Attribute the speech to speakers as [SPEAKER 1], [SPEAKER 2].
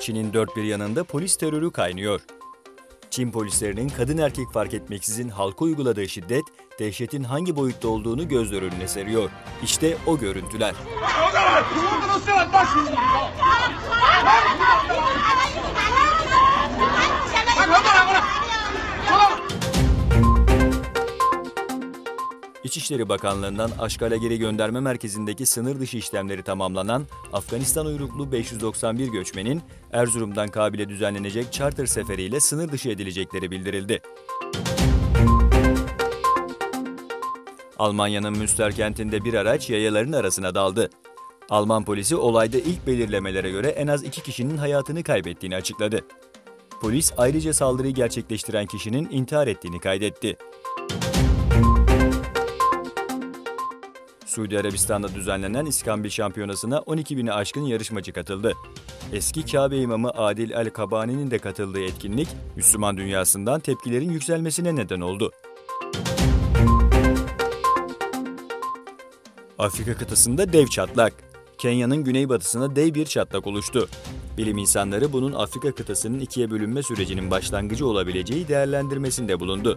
[SPEAKER 1] Çin'in dört bir yanında polis terörü kaynıyor. Çin polislerinin kadın erkek fark etmeksizin halka uyguladığı şiddet, dehşetin hangi boyutta olduğunu gözler önüne seriyor. İşte o görüntüler. İçişleri Bakanlığı'ndan Aşkal'a geri gönderme merkezindeki sınır dışı işlemleri tamamlanan Afganistan uyruklu 591 göçmenin Erzurum'dan Kabil'e düzenlenecek charter seferiyle sınır dışı edilecekleri bildirildi. Almanya'nın Münster kentinde bir araç yayaların arasına daldı. Alman polisi olayda ilk belirlemelere göre en az 2 kişinin hayatını kaybettiğini açıkladı. Polis ayrıca saldırıyı gerçekleştiren kişinin intihar ettiğini kaydetti. Suudi Arabistan'da düzenlenen İskambil Şampiyonası'na 12.000'e aşkın yarışmacı katıldı. Eski Kabe imamı Adil el-Kabani'nin de katıldığı etkinlik, Müslüman dünyasından tepkilerin yükselmesine neden oldu. Afrika kıtasında dev çatlak. Kenya'nın güneybatısına dev bir çatlak oluştu. Bilim insanları bunun Afrika kıtasının ikiye bölünme sürecinin başlangıcı olabileceği değerlendirmesinde bulundu.